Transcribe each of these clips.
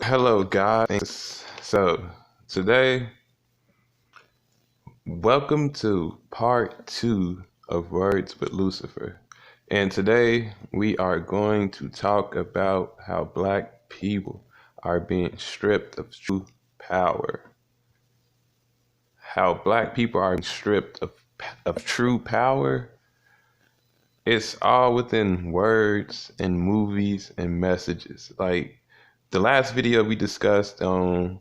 Hello, guys. So, today, welcome to part two of Words with Lucifer. And today, we are going to talk about how Black people are being stripped of true power. How Black people are stripped of true power. It's all within words and movies and messages. Like the last video we discussed on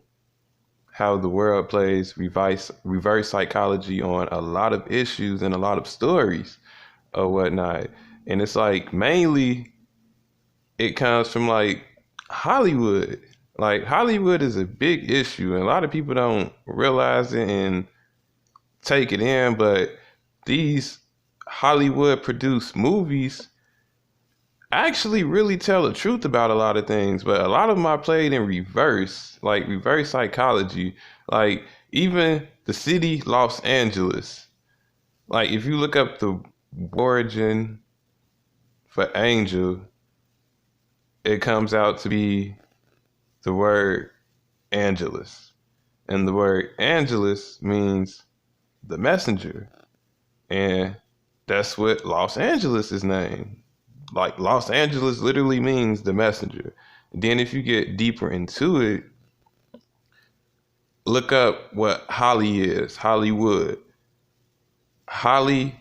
how the world plays reverse psychology on a lot of issues and a lot of stories or whatnot. And it's like mainly it comes from like Hollywood. Like Hollywood is a big issue and a lot of people don't realize it and take it in, but these Hollywood produced movies actually really tell the truth about a lot of things, but a lot of them are played in reverse, like reverse psychology. Like even the city Los Angeles, like if you look up the origin for angel, it comes out to be the word angelus. And the word angelus means the messenger. And that's what Los Angeles is named. Like Los Angeles literally means the messenger. Then if you get deeper into it, look up what Holly is. Hollywood. Holly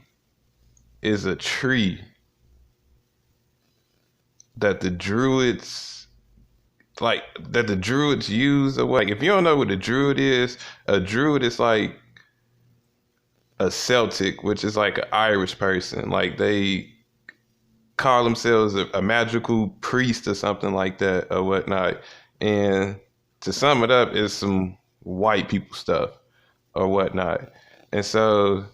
is a tree that the druids use. Or like if you don't know what a druid is like a Celtic, which is like an Irish person. Like they call themselves a magical priest or something like that or whatnot. And to sum it up, is some white people stuff or whatnot. And so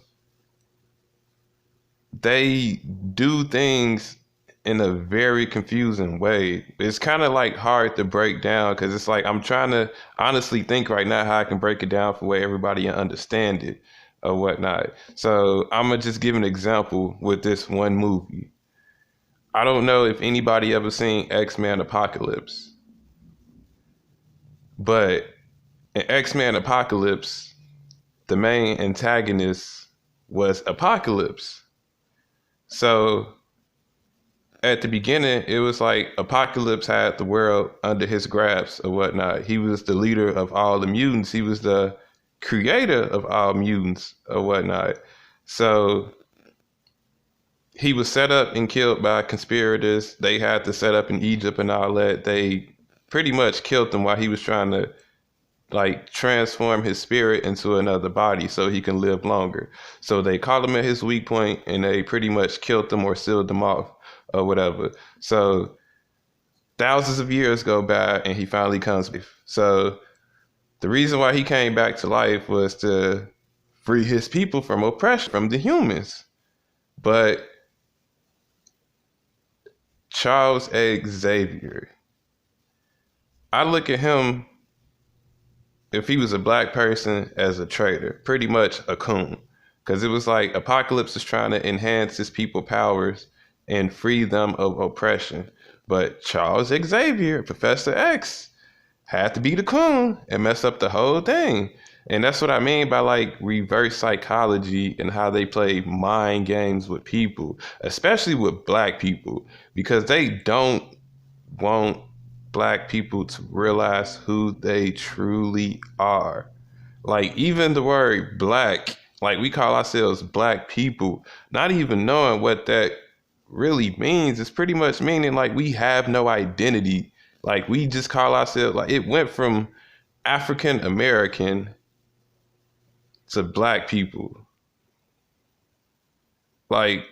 they do things in a very confusing way. It's kind of like hard to break down because it's like I'm trying to honestly think right now how I can break it down for where everybody can understand it or whatnot. So I'm gonna just give an example with this one movie. I don't know if anybody ever seen X-Men Apocalypse, but in X-Men Apocalypse, the main antagonist was Apocalypse. So at the beginning, it was like Apocalypse had the world under his grasp or whatnot. He was the leader of all the mutants. He was the creator of all mutants or whatnot. So he was set up and killed by conspirators. They had to set up in Egypt and all that. They pretty much killed him while he was trying to like transform his spirit into another body so he can live longer. So they caught him at his weak point and they pretty much killed him or sealed him off or whatever. So thousands of years go by and he finally comes back. So the reason why he came back to life was to free his people from oppression from the humans. But Charles Xavier, I look at him, if he was a black person, as a traitor, pretty much a coon. Because it was like Apocalypse is trying to enhance his people's powers and free them of oppression. But Charles Xavier, Professor X, had to be the coon and mess up the whole thing. And that's what I mean by like reverse psychology and how they play mind games with people, especially with black people, because they don't want black people to realize who they truly are. Like even the word black, like we call ourselves black people, not even knowing what that really means. It's pretty much meaning like we have no identity. Like we just call ourselves, like it went from African American to black people. Like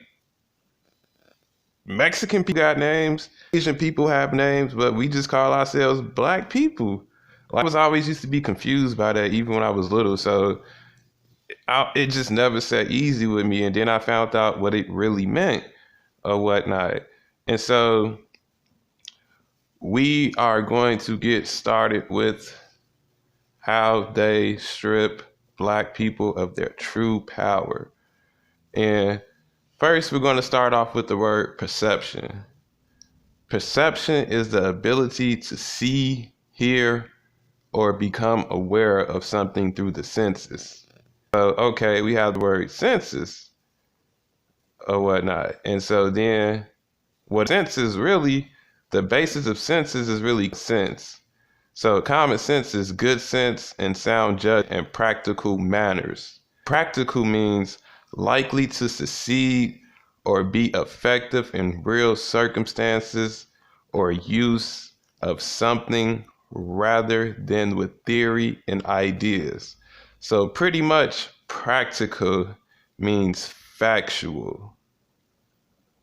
Mexican people got names, Asian people have names, but we just call ourselves black people. Like, I was always used to be confused by that even when I was little. So it just never sat easy with me. And then I found out what it really meant or whatnot. And so we are going to get started with how they strip black people of their true power. And first, we're going to start off with the word perception. Perception is the ability to see, hear or become aware of something through the senses. So, okay, we have the word senses or whatnot. And so then what senses really, the basis of senses is really sense. So common sense is good sense and sound judgment and practical manners. Practical means likely to succeed or be effective in real circumstances or use of something rather than with theory and ideas. So pretty much practical means factual.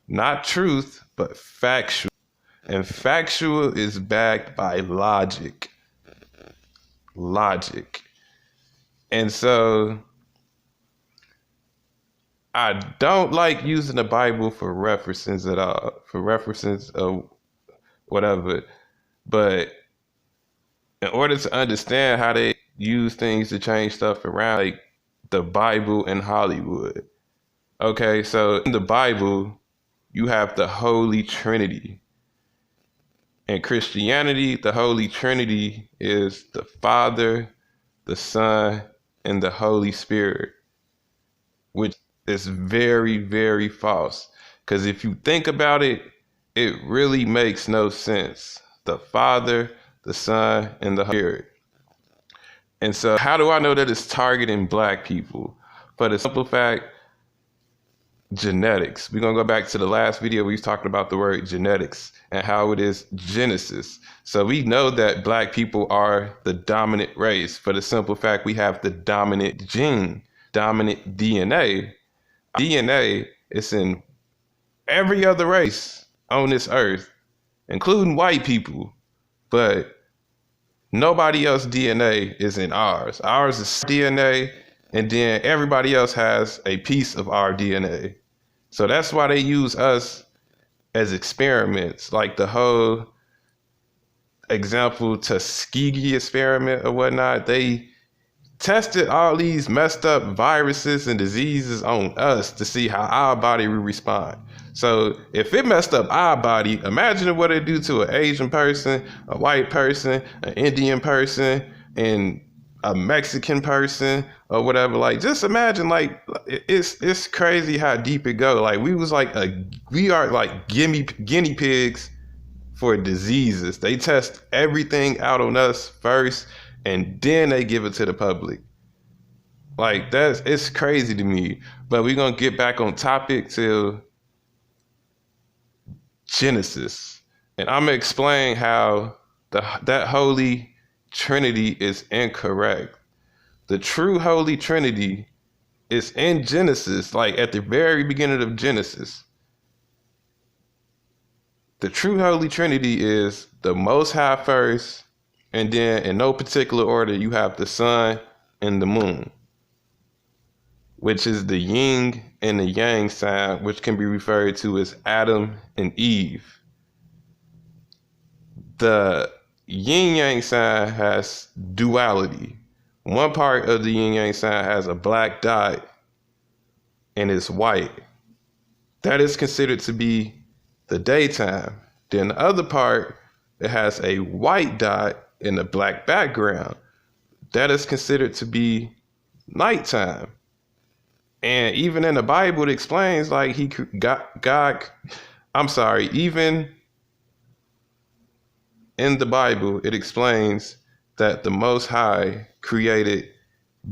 Not truth, but factual. And factual is backed by logic. Logic. And so I don't like using the Bible for references at all, for references of whatever. But in order to understand how they use things to change stuff around, like the Bible and Hollywood. Okay, so in the Bible, you have the Holy Trinity. In Christianity, the Holy Trinity is the Father, the Son, and the Holy Spirit, which is very, very false. Because if you think about it, it really makes no sense. The Father, the Son, and the Holy Spirit. And so how do I know that it's targeting Black people? For the simple fact, genetics. We're going to go back to the last video we was talking about the word genetics and how it is Genesis. So we know that Black people are the dominant race for the simple fact we have the dominant gene, dominant DNA. DNA is in every other race on this earth, including white people, but nobody else's DNA is in ours. Ours is DNA, and then everybody else has a piece of our DNA. So that's why they use us as experiments, like the whole example Tuskegee experiment or whatnot. They tested all these messed up viruses and diseases on us to see how our body would respond. So if it messed up our body, imagine what it'd do to an Asian person, a white person, an Indian person, and a Mexican person or whatever. Like, just imagine, like, it's crazy how deep it go. Like, we are like guinea pigs for diseases. They test everything out on us first, and then they give it to the public. Like, it's crazy to me. But we're gonna get back on topic to Genesis, and I'm gonna explain how that Holy Trinity is incorrect. The true Holy Trinity is in Genesis, like at the very beginning of Genesis. The true Holy Trinity is the Most High first, and then in no particular order, you have the sun and the moon, which is the yin and the yang sign, which can be referred to as Adam and Eve. The yin yang sign has duality. One part of the yin yang sign has a black dot and it's white. That is considered to be the daytime. Then the other part, it has a white dot and a black background. That is considered to be nighttime. And even in the Bible, it explains like even in the Bible, it explains that the Most High created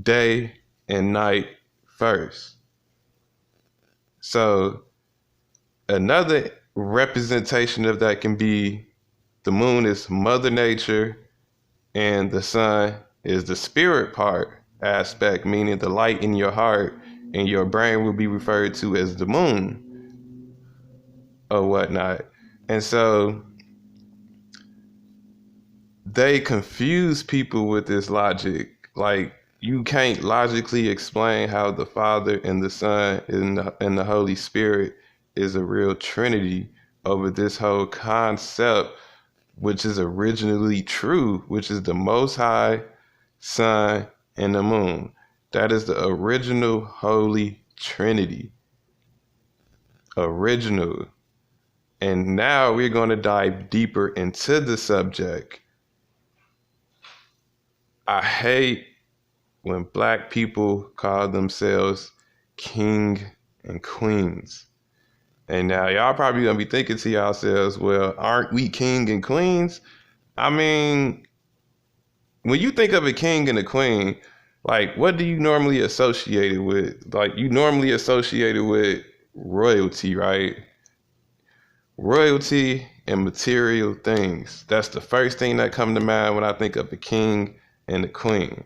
day and night first. So another representation of that can be the moon is Mother Nature and the sun is the spirit part aspect, meaning the light in your heart, and your brain will be referred to as the moon or whatnot. And so they confuse people with this logic. Like, you can't logically explain how the Father and the Son and the Holy Spirit is a real Trinity over this whole concept, which is originally true, which is the Most High, Son, and the moon. That is the original Holy Trinity. Original. And now we're going to dive deeper into the subject. I hate when black people call themselves king and queens. And now y'all probably gonna be thinking to yourselves, well, aren't we king and queens? I mean, when you think of a king and a queen, like what do you normally associate it with? Like you normally associate it with royalty, right? Royalty and material things. That's the first thing that come to mind when I think of the king and the queen.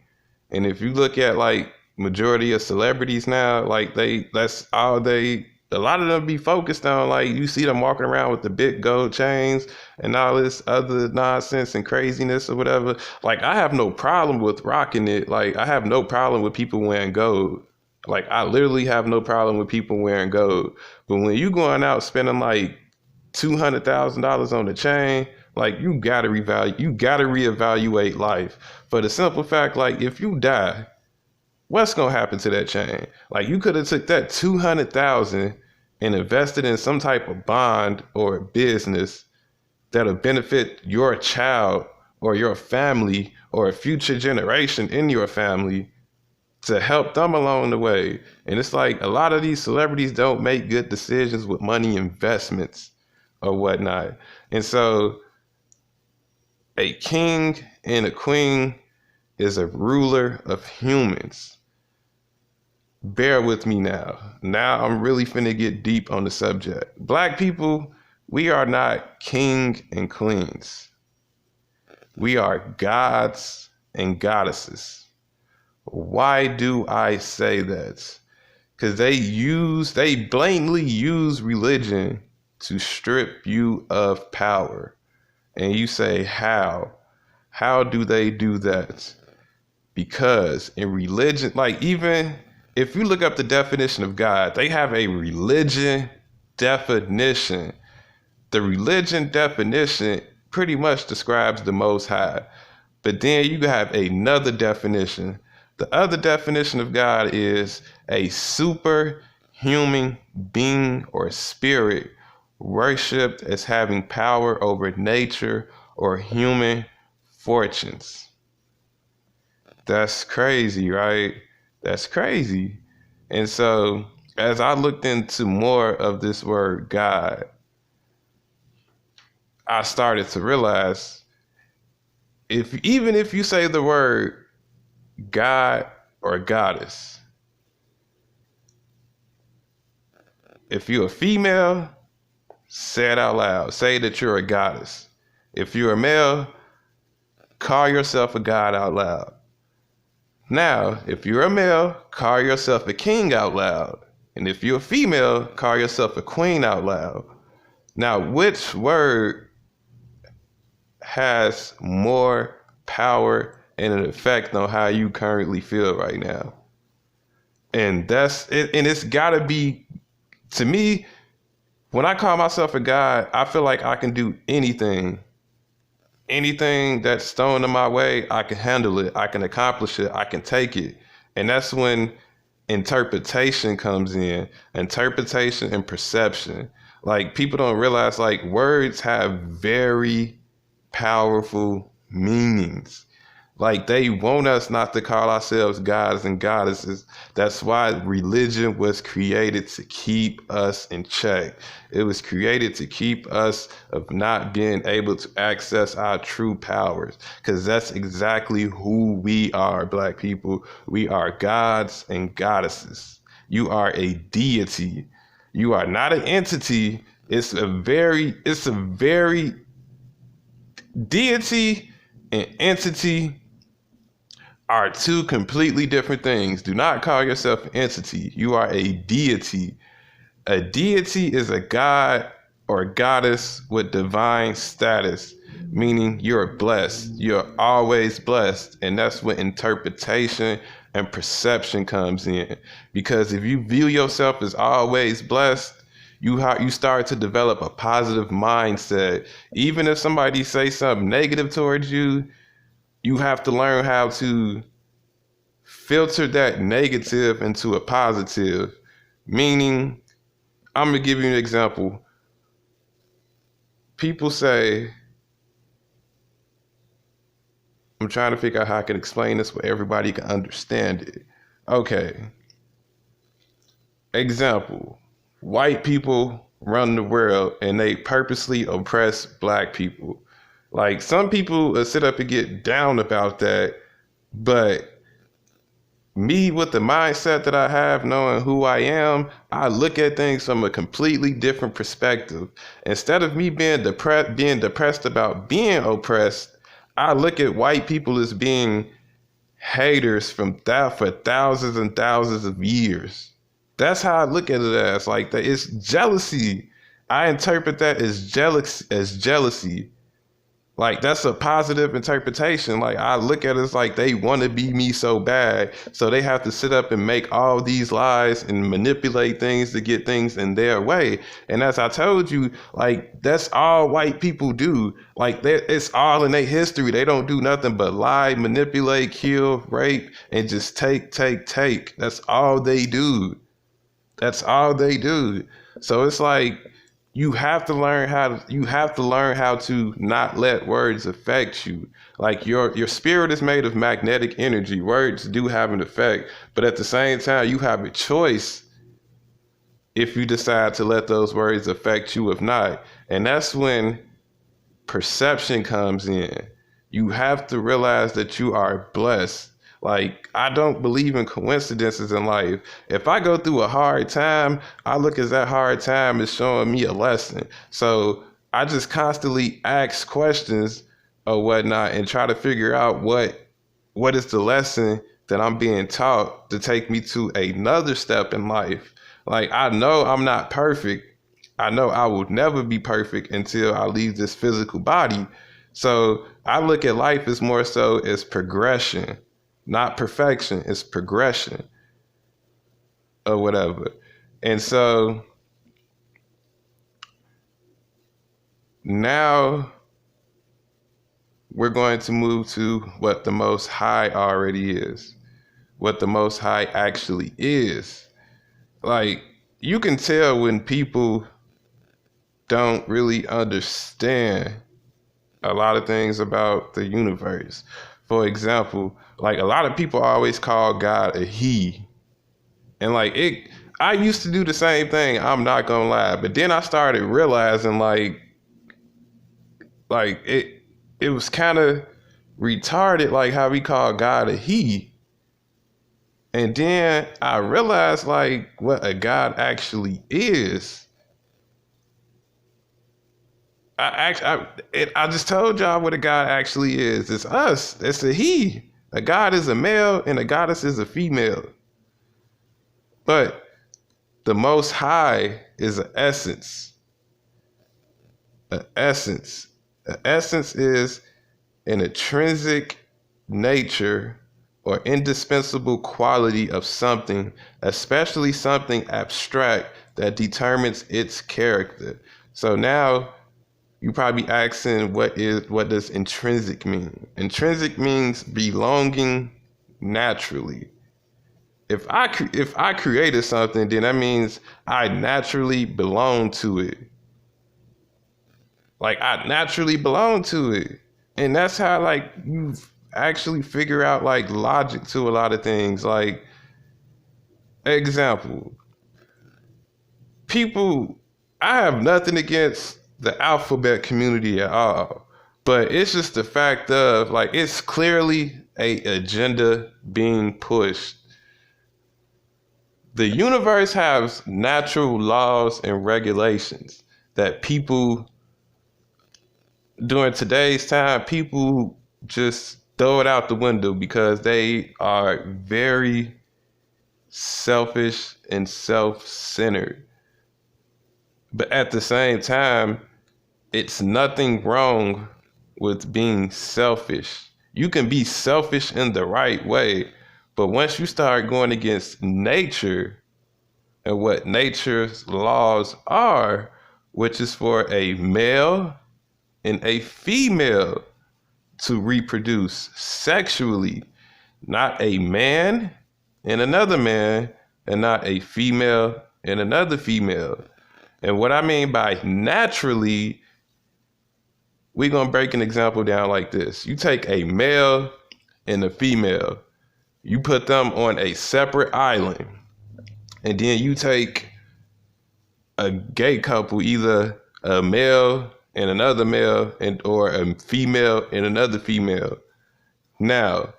And if you look at like majority of celebrities now, like that's all they a lot of them be focused on. Like you see them walking around with the big gold chains and all this other nonsense and craziness or whatever. Like I have no problem with rocking it. Like I have no problem with people wearing gold. Like I literally have no problem with people wearing gold. But when you going out spending like $200,000 on the chain, like you gotta reevaluate life. For the simple fact, like if you die, what's gonna happen to that chain? Like you could have took that 200,000 and invested in some type of bond or a business that'll benefit your child or your family or a future generation in your family to help them along the way. And it's like a lot of these celebrities don't make good decisions with money investments or whatnot. And so a king and a queen is a ruler of humans. Bear with me now. Now I'm really finna get deep on the subject. Black people, we are not king and queens. We are gods and goddesses. Why do I say that? Because they blatantly use religion to strip you of power. And you say, how? How do they do that? Because in religion, like even if you look up the definition of God, they have a religion definition. The religion definition pretty much describes the Most High. But then you have another definition. The other definition of God is a superhuman being or spirit worshipped as having power over nature or human fortunes. That's crazy, right? That's crazy. And so as I looked into more of this word God, I started to realize even if you say the word God or goddess, if you're a female, say it out loud. Say that you're a goddess. If you're a male, call yourself a god out loud. Now, if you're a male, call yourself a king out loud. And if you're a female, call yourself a queen out loud. Now, which word has more power and an effect on how you currently feel right now? And that's it. And it's gotta be, to me, when I call myself a god, I feel like I can do anything. Anything that's thrown in my way, I can handle it. I can accomplish it. I can take it. And that's when interpretation comes in. Interpretation and perception. Like people don't realize like words have very powerful meanings. Like they want us not to call ourselves gods and goddesses. That's why religion was created, to keep us in check. It was created to keep us of not being able to access our true powers, because that's exactly who we are, Black people. We are gods and goddesses. You are a deity. You are not an entity. It's a very deity and entity are two completely different things. Do not call yourself an entity. You are a deity. A deity is a god or goddess with divine status, meaning you're blessed. You're always blessed. And that's when interpretation and perception comes in. Because if you view yourself as always blessed, you start to develop a positive mindset. Even if somebody says something negative towards you, you have to learn how to filter that negative into a positive. Meaning, I'm going to give you an example. People say, I'm trying to figure out how I can explain this where everybody can understand it. Okay. Example. White people run the world and they purposely oppress black people. Like, some people sit up and get down about that, but me, with the mindset that I have, knowing who I am, I look at things from a completely different perspective. Instead of me being depressed about being oppressed, I look at white people as being haters for thousands and thousands of years. That's how I look at it as. Like, that it's jealousy. I interpret that as jealousy. Like, that's a positive interpretation. Like, I look at it as like they want to be me so bad, so they have to sit up and make all these lies and manipulate things to get things in their way. And as I told you, like, that's all white people do. Like, it's all in their history. They don't do nothing but lie, manipulate, kill, rape, and just take. That's all they do. That's all they do. So it's like, you have to learn how to not let words affect you. Like, your spirit is made of magnetic energy. Words do have an effect, but at the same time, you have a choice if you decide to let those words affect you, if not. And that's when perception comes in. You have to realize that you are blessed. Like, I don't believe in coincidences in life. If I go through a hard time, I look at that hard time as showing me a lesson. So I just constantly ask questions or whatnot and try to figure out what is the lesson that I'm being taught to take me to another step in life. Like, I know I'm not perfect. I know I will never be perfect until I leave this physical body. So I look at life as more so as progression. Not perfection, it's progression or whatever. And so now we're going to move to what the Most High already is, what the Most High actually is. Like, you can tell when people don't really understand a lot of things about the universe. For example, like, a lot of people always call God a he. And like, I used to do the same thing, I'm not gonna lie. But then I started realizing like it was kind of retarded, like how we call God a he. And then I realized like what a God actually is. I just told y'all what a God actually is. It's us. It's a he. A God is a male and a goddess is a female. But the Most High is an essence. An essence. An essence is an intrinsic nature or indispensable quality of something, especially something abstract that determines its character. So now, you probably asking, what does intrinsic mean? Intrinsic means belonging naturally. If I created something, then that means I naturally belong to it. Like, I naturally belong to it. And that's how like you actually figure out like logic to a lot of things. Like, example, I have nothing against the alphabet community at all, but it's just the fact of like, it's clearly a agenda being pushed. The universe has natural laws and regulations that people during today's time, people just throw it out the window because they are very selfish and self-centered. But at the same time, it's nothing wrong with being selfish. You can be selfish in the right way, but once you start going against nature and what nature's laws are, which is for a male and a female to reproduce sexually, not a man and another man, and not a female and another female. And what I mean by naturally, we're going to break an example down like this. You take a male and a female, you put them on a separate island, and then you take a gay couple, either a male and another male, or a female and another female. Now,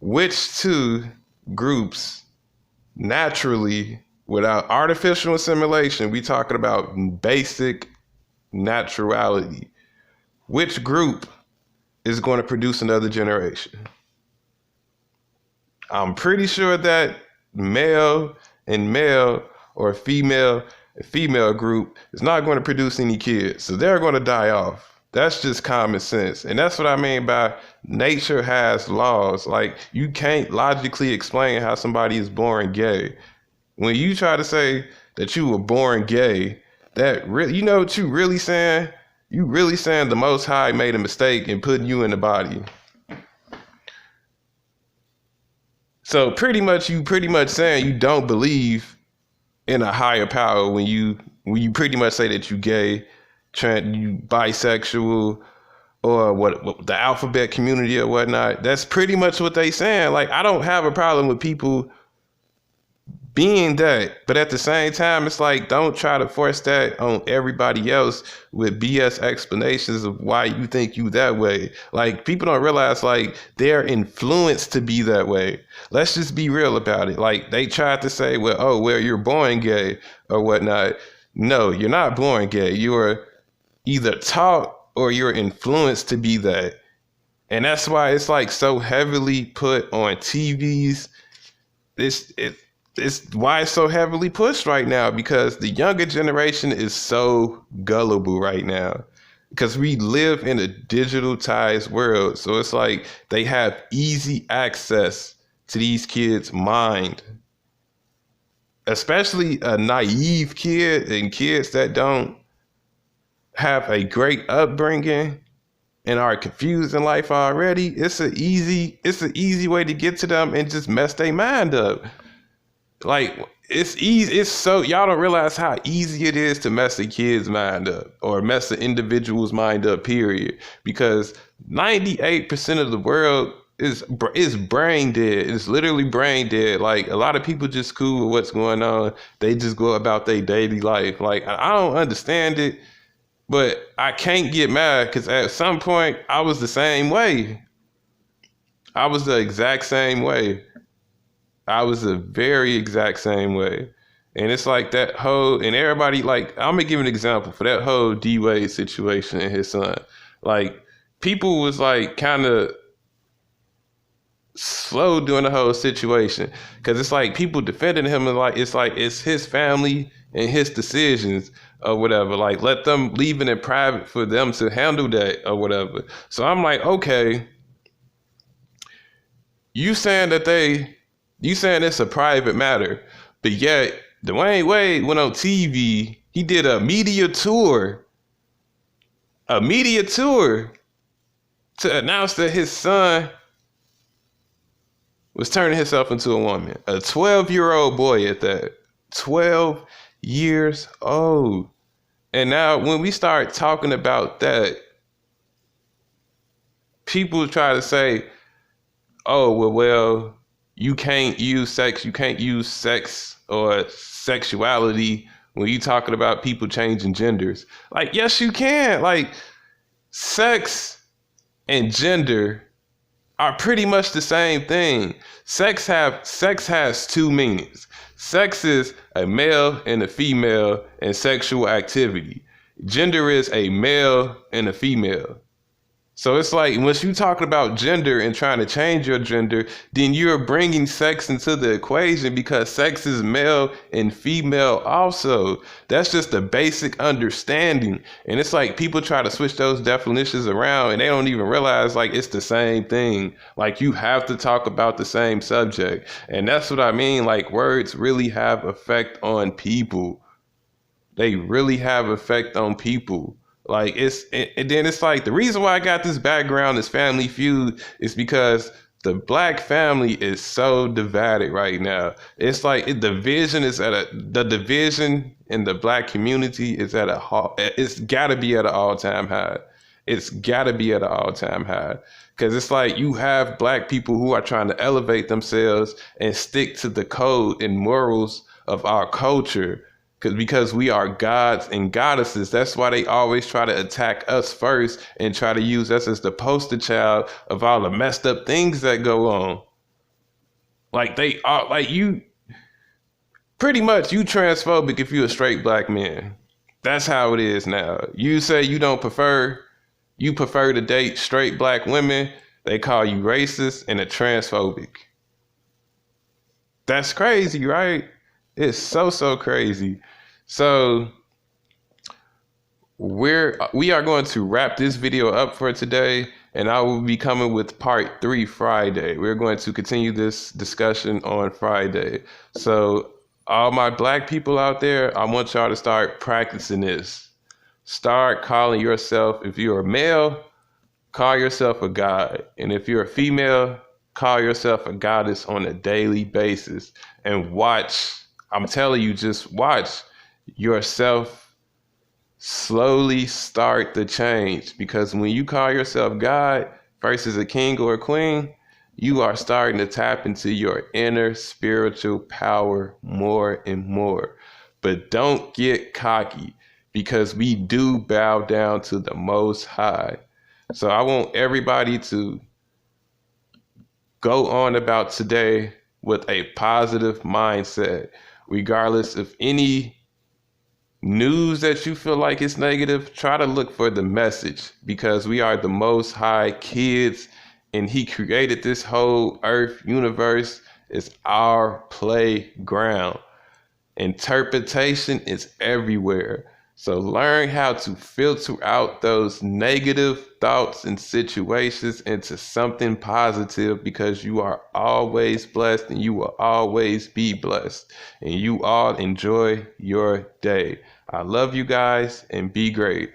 which two groups naturally, without artificial assimilation, we talking about basic naturality, which group is going to produce another generation? I'm pretty sure that male and male, or female and female group is not going to produce any kids. So they're going to die off. That's just common sense. And that's what I mean by nature has laws. Like, you can't logically explain how somebody is born gay. When you try to say that you were born gay, that really, you know what you really saying? You really saying the Most High made a mistake in putting you in the body. So you pretty much saying you don't believe in a higher power when you pretty much say that you gay, you bisexual, or what the alphabet community or whatnot. That's pretty much what they saying. Like, I don't have a problem with people being that, but at the same time, it's like, don't try to force that on everybody else with BS explanations of why you think you that way. Like, people don't realize, like, they're influenced to be that way. Let's just be real about it. Like, they tried to say, well, you're born gay or whatnot. No, you're not born gay. You're either taught or you're influenced to be that. And that's why it's like so heavily put on TVs. It's why it's so heavily pushed right now, because the younger generation is so gullible right now, because we live in a digitalized world. So it's like they have easy access to these kids' mind, especially a naive kid and kids that don't have a great upbringing and are confused in life already. It's an easy way to get to them and just mess their mind up. Like, it's easy. It's so, y'all don't realize how easy it is to mess a kid's mind up, or mess an individual's mind up, period. Because 98% of the world is brain dead. It's literally brain dead. Like, a lot of people just cool with what's going on. They just go about their daily life. Like, I don't understand it, but I can't get mad, because at some point I was the same way. I was the exact same way. I was the very exact same way. And it's like that whole, and everybody, like, I'm gonna give an example for that whole D-Wade situation and his son. Like, people was like kind of slow during the whole situation, because it's like people defending him, and it's his family and his decisions or whatever. Like, let them leave it in private for them to handle that or whatever. So I'm like, okay, you saying it's a private matter, but yet Dwayne Wade went on TV. He did a media tour to announce that his son was turning himself into a woman. A 12-year-old boy at that. 12 years old. And now when we start talking about that, people try to say, oh, well, you can't use sex or sexuality when you talking about people changing genders. Like, yes, you can. Like, sex and gender are pretty much the same thing. Sex has two meanings. Sex is a male and a female and sexual activity. Gender is a male and a female. So it's like, once you talking about gender and trying to change your gender, then you're bringing sex into the equation, because sex is male and female also. That's just a basic understanding. And it's like people try to switch those definitions around, and they don't even realize, like, it's the same thing. Like, you have to talk about the same subject. And that's what I mean. Like, words really have effect on people. They really have effect on people. Like, and then it's like, the reason why I got this background, this Family Feud, is because the black family is so divided right now. It's like the division in the black community is it's gotta be at an all-time high. It's gotta be at an all-time high. Because it's like you have black people who are trying to elevate themselves and stick to the code and morals of our culture. Because we are gods and goddesses. That's why they always try to attack us first and try to use us as the poster child of all the messed up things that go on. Like they are, like you, pretty much you transphobic if you're a straight black man. That's how it is now. You say you prefer to date straight black women, they call you racist and a transphobic. That's crazy, right? It's so crazy. So we are going to wrap this video up for today, and I will be coming with part 3 Friday. We're going to continue this discussion on Friday. So all my black people out there, I want y'all to start practicing this. Start calling yourself, if you're a male, call yourself a god. And if you're a female, call yourself a goddess on a daily basis. And watch, I'm telling you, just watch yourself slowly start the change. Because when you call yourself God versus a king or a queen, you are starting to tap into your inner spiritual power more and more. But don't get cocky, because we do bow down to the Most High. So I want everybody to go on about today with a positive mindset, regardless of any news that you feel like is negative. Try to look for the message, because we are the Most High kids, and He created this whole earth universe. It's our playground. Interpretation is everywhere. So learn how to filter out those negative thoughts and situations into something positive, because you are always blessed and you will always be blessed. And you all enjoy your day. I love you guys, and be great.